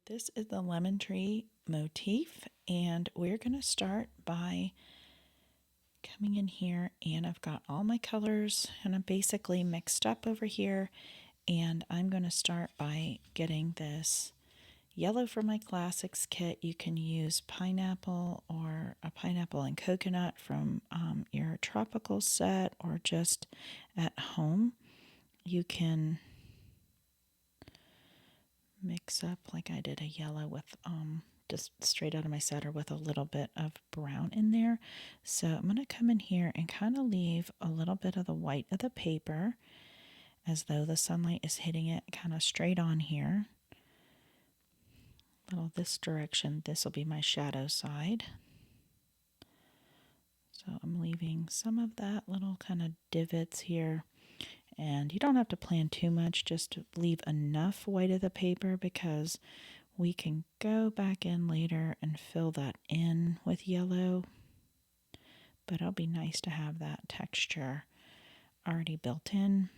This is the lemon tree motif, and we're going to start by coming in here, and I've got all my colors and I'm basically mixed up over here, and I'm going to start by getting this yellow from my classics kit. You can use pineapple or a pineapple and coconut from your tropical set, or just at home you can mix up like I did a yellow with just straight out of my setter with a little bit of brown in there. So I'm going to come in here and kind of leave a little bit of the white of the paper as though the sunlight is hitting it kind of straight on here. A little this direction, this will be my shadow side. So I'm leaving some of that little kind of divots here. And you don't have to plan too much, just to leave enough white of the paper, because we can go back in later and fill that in with yellow. But it'll be nice to have that texture already built in.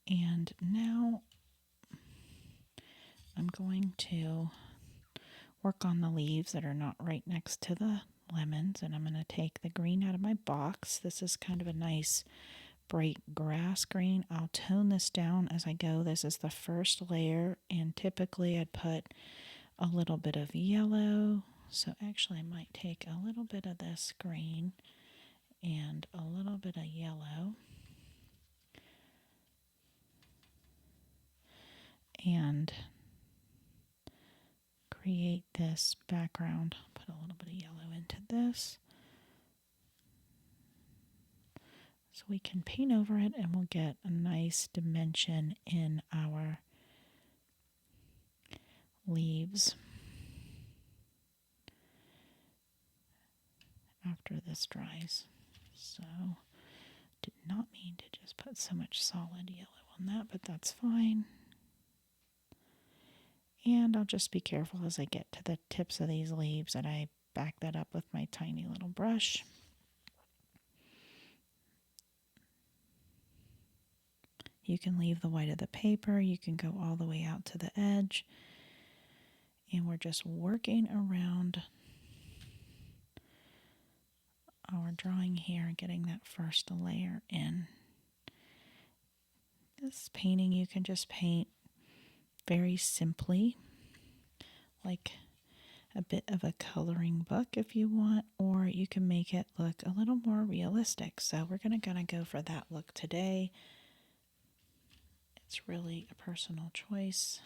And now I'm going to work on the leaves that are not right next to the lemons, and I'm going to take the green out of my box. This is kind of a nice bright grass green. I'll tone this down as I go. This is the first layer, and typically I'd put a little bit of yellow. So actually I might take a little bit of this green and a little bit of yellow, and create this background. Put a little bit of yellow into this so we can paint over it, and we'll get a nice dimension in our leaves after this dries. So did not mean to just put so much solid yellow on that, but that's fine. And I'll just be careful as I get to the tips of these leaves that I back that up with my tiny little brush. You can leave the white of the paper, you can go all the way out to the edge, and we're just working around our drawing here, getting that first layer in. This painting you can just paint very simply, like a bit of a coloring book if you want, or you can make it look a little more realistic. So we're gonna go for that look today. It's really a personal choice.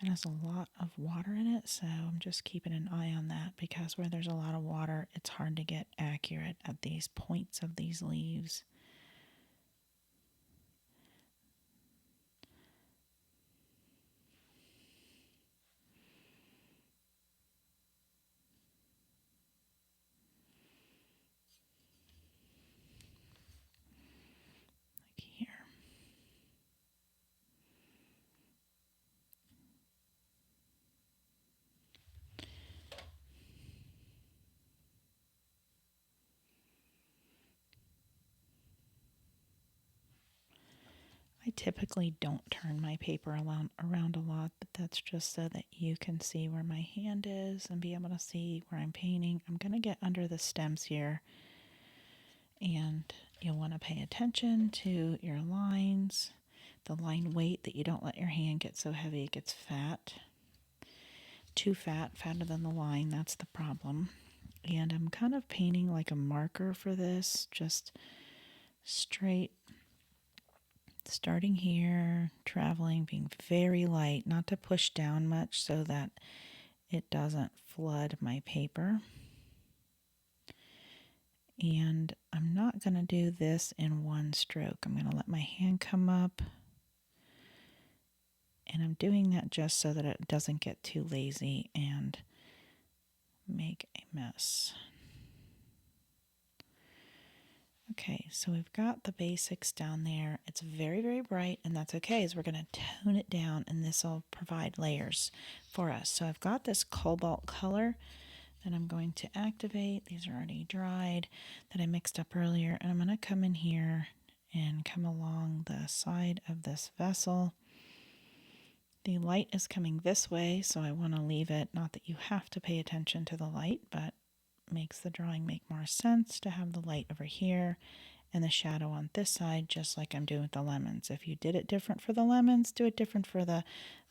It has a lot of water in it, so I'm just keeping an eye on that, because where there's a lot of water, it's hard to get accurate at these points of these leaves. Like here. I typically don't turn my paper around a lot, but that's just so that you can see where my hand is and be able to see where I'm painting. I'm going to get under the stems here, and you'll want to pay attention to your lines, the line weight, that you don't let your hand get so heavy it gets fat. Too fat, fatter than the line, that's the problem. And I'm kind of painting like a marker for this, just straight, starting here, traveling, being very light, not to push down much so that it doesn't flood my paper. And I'm not going to do this in one stroke. I'm going to let my hand come up, and I'm doing that just so that it doesn't get too lazy and make a mess. Okay, so we've got the basics down there. It's very, very bright, and that's okay, as we're going to tone it down, and this will provide layers for us. So I've got this cobalt color that I'm going to activate. These are already dried that I mixed up earlier, and I'm going to come in here and come along the side of this vessel. The light is coming this way, so I want to leave it, not that you have to pay attention to the light, but makes the drawing make more sense to have the light over here and the shadow on this side, just like I'm doing with the lemons. If you did it different for the lemons, do it different for the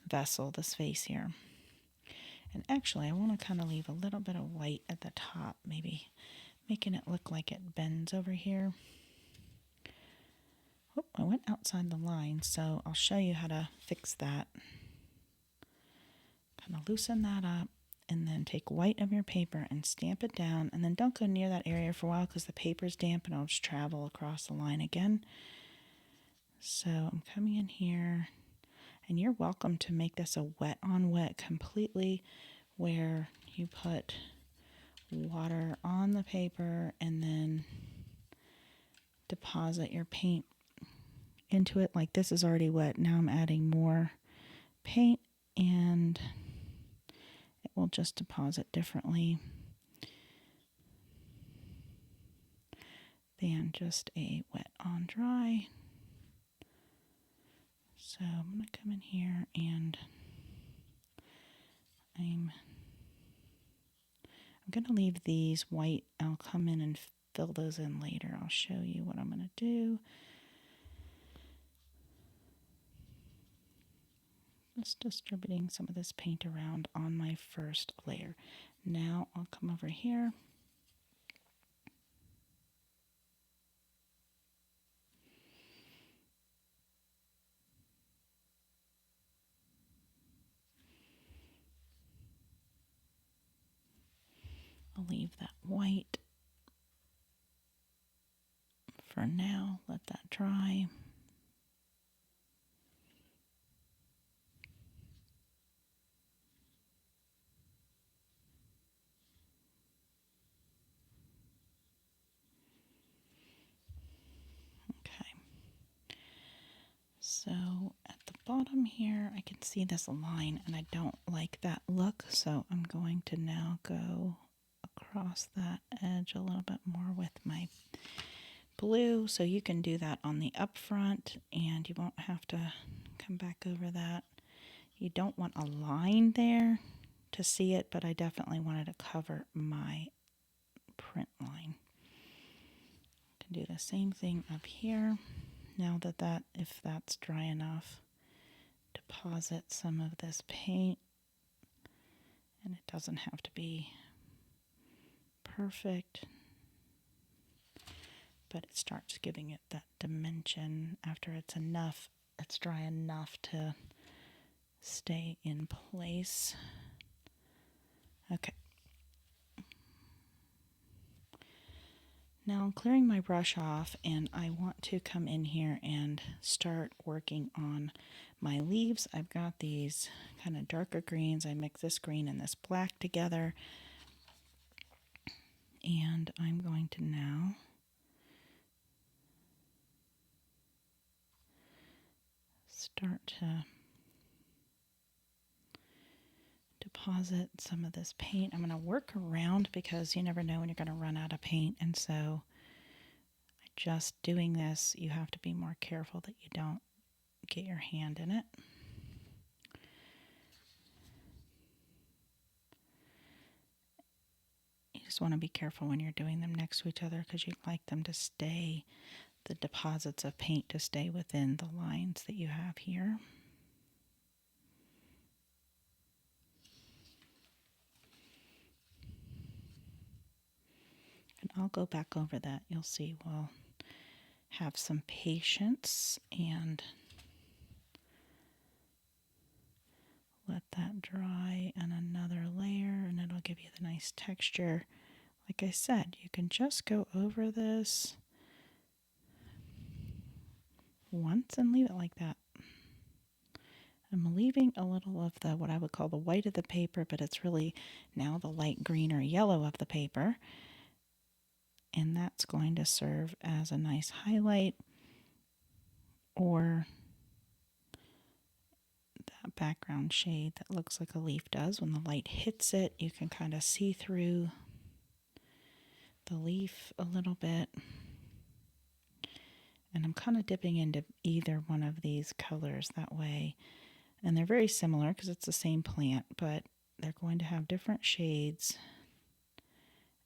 vessel, this vase here. And actually, I want to kind of leave a little bit of white at the top, maybe making it look like it bends over here. Oh, I went outside the line, so I'll show you how to fix that. Kind of loosen that up, and then take white of your paper and stamp it down, and then don't go near that area for a while because the paper's damp and it'll just travel across the line again. So I'm coming in here, and you're welcome to make this a wet on wet completely, where you put water on the paper and then deposit your paint into it. Like this is already wet. Now I'm adding more paint, and it will just deposit differently than just a wet on dry. So I'm going to come in here, and I'm going to leave these white. I'll come in and fill those in later. I'll show you what I'm going to do. Just distributing some of this paint around on my first layer. Now I'll come over here. I'll leave that white for now. Let that dry. Okay. So at the bottom here, I can see this line, and I don't like that look, so I'm going to now go across that edge a little bit more with my blue. So you can do that on the up front, and you won't have to come back over that. You don't want a line there to see it, but I definitely wanted to cover my print line. Can do the same thing up here. Now that if that's dry enough, deposit some of this paint, and it doesn't have to be perfect, but it starts giving it that dimension after it's dry enough to stay in place. Okay. Now I'm clearing my brush off, and I want to come in here and start working on my leaves. I've got these kind of darker greens. I mix this green and this black together, and I'm going to now start to deposit some of this paint. I'm going to work around because you never know when you're going to run out of paint, and so just doing this, you have to be more careful that you don't get your hand in it. You just want to be careful when you're doing them next to each other because you'd like them to stay, the deposits of paint to stay within the lines that you have here. And I'll go back over that. You'll see we'll have some patience and let that dry on another layer, and it'll give you the nice texture. Like I said, you can just go over this once and leave it like that. I'm leaving a little of the what I would call the white of the paper, but it's really now the light green or yellow of the paper. and that's going to serve as a nice highlight or that background shade that looks like a leaf does. When the light hits it, you can kind of see through the leaf a little bit. And I'm kind of dipping into either one of these colors that way. And they're very similar because it's the same plant, but they're going to have different shades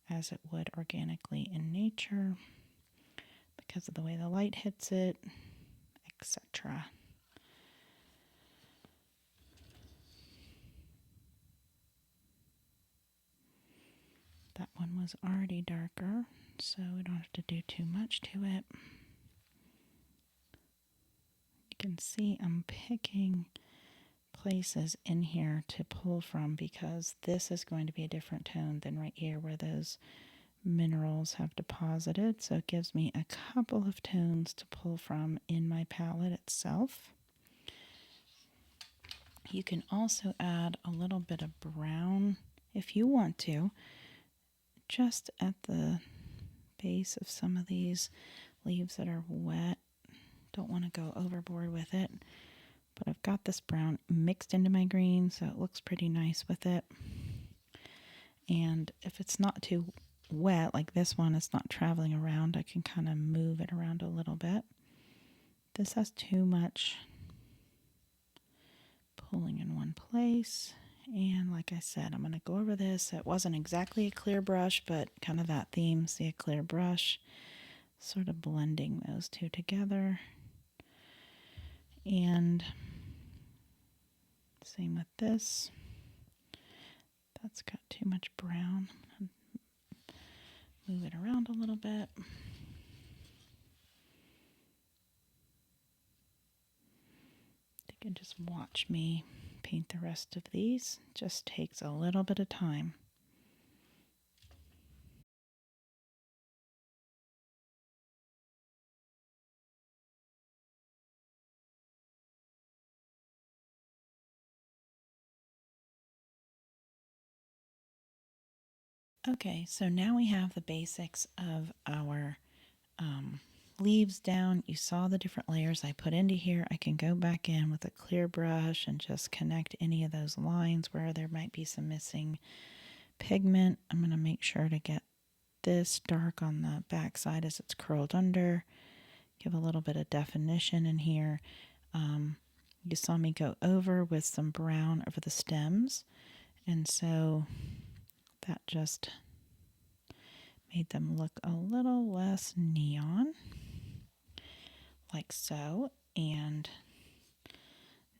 as it would organically in nature because of the way the light hits it, etc. That one was already darker, so we don't have to do too much to it. You can see I'm picking places in here to pull from because this is going to be a different tone than right here where those minerals have deposited. So it gives me a couple of tones to pull from in my palette itself. You can also add a little bit of brown if you want to, just at the base of some of these leaves that are wet. Don't want to go overboard with it, but I've got this brown mixed into my green, so it looks pretty nice with it. And if it's not too wet, like this one, it's not traveling around, I can kind of move it around a little bit. This has too much pulling in one place. And like I said, I'm going to go over this. It wasn't exactly a clear brush, but kind of that theme. See, a clear brush, sort of blending those two together. And same with this. That's got too much brown. Move it around a little bit. You can just watch me paint the rest of these. It just takes a little bit of time. Okay, so now we have the basics of our leaves down. You saw the different layers I put into here. I can go back in with a clear brush and just connect any of those lines where there might be some missing pigment. I'm going to make sure to get this dark on the back side as it's curled under. Give a little bit of definition in here. You saw me go over with some brown over the stems, and so that just made them look a little less neon, like so. And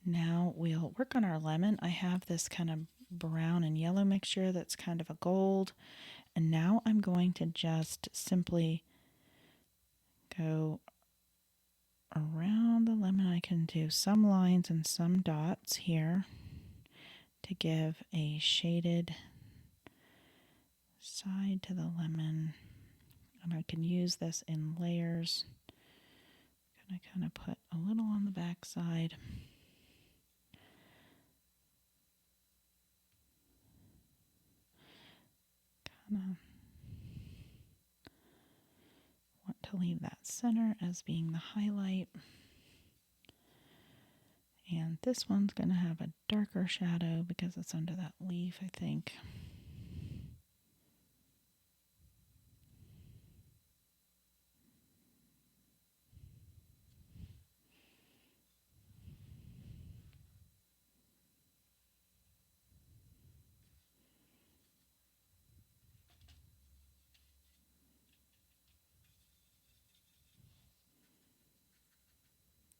now we'll work on our lemon. I have this kind of brown and yellow mixture that's kind of a gold, and now I'm going to just simply go around the lemon. I can do some lines and some dots here to give a shaded side to the lemon, and I can use this in layers. I'm going to kind of put a little on the back side. Kind of want to leave that center as being the highlight. And this one's going to have a darker shadow because it's under that leaf, I think.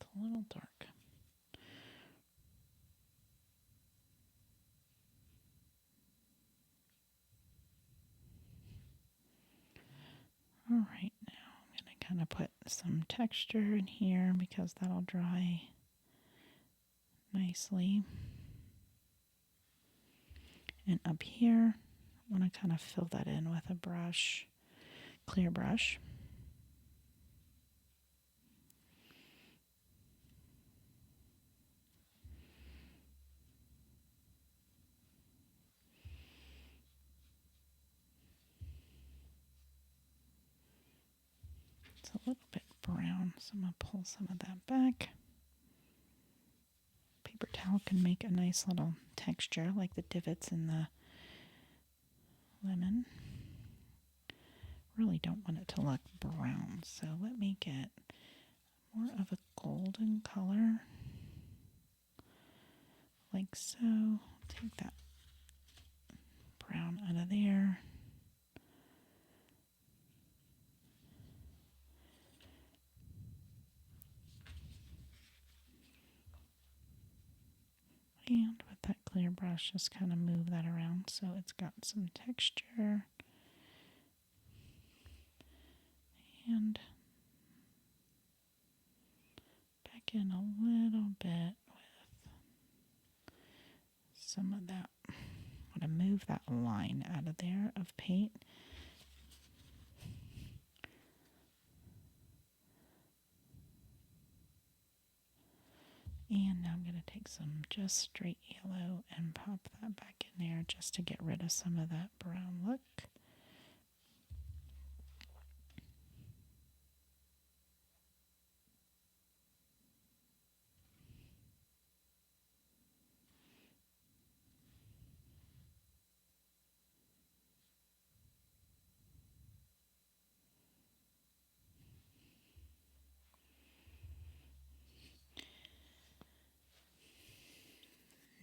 It's a little dark. All right, now I'm going to kind of put some texture in here because that'll dry nicely. And up here, I want to kind of fill that in with a brush, clear brush. a little bit brown, so I'm going to pull some of that back. Paper towel can make a nice little texture like the divots in the lemon. Really don't want it to look brown, so let me get more of a golden color, like so. Take that brown out of there. And with that clear brush, just kind of move that around so it's got some texture. And back in a little bit with some of that. I'm going to move that line out of there of paint. And now I'm going to take some just straight yellow and pop that back in there just to get rid of some of that brown look.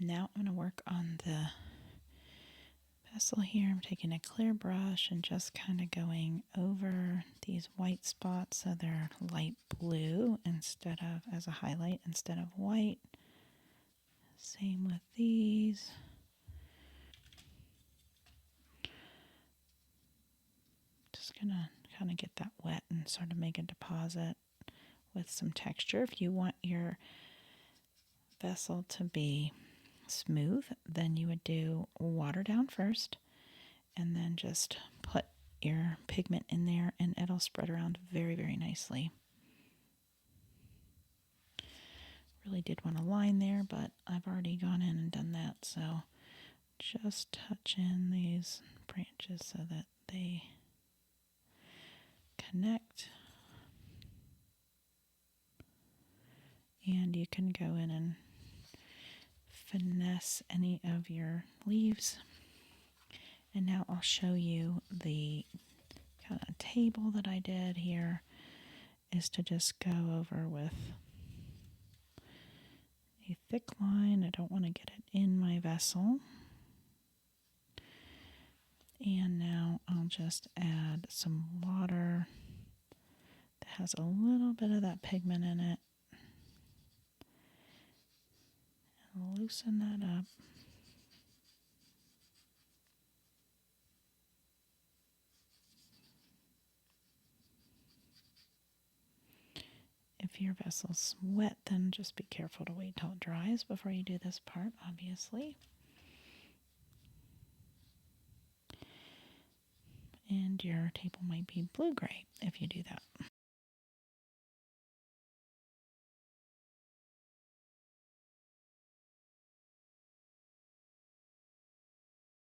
Now I'm going to work on the vessel here. I'm taking a clear brush and just kind of going over these white spots so they're light blue instead of, as a highlight, instead of white. Same with these. Just going to kind of get that wet and sort of make a deposit with some texture. If you want your vessel to be smooth, then you would do water down first and then just put your pigment in there and it'll spread around very, very nicely. Really did want a line there, but I've already gone in and done that, so just touch in these branches so that they connect. And you can go in and finesse any of your leaves. And now I'll show you the kind of table that I did here is to just go over with a thick line. I don't want to get it in my vessel. And now I'll just add some water that has a little bit of that pigment in it. And loosen that up. If your vessel's wet, then just be careful to wait till it dries before you do this part, obviously. And your table might be blue-gray if you do that.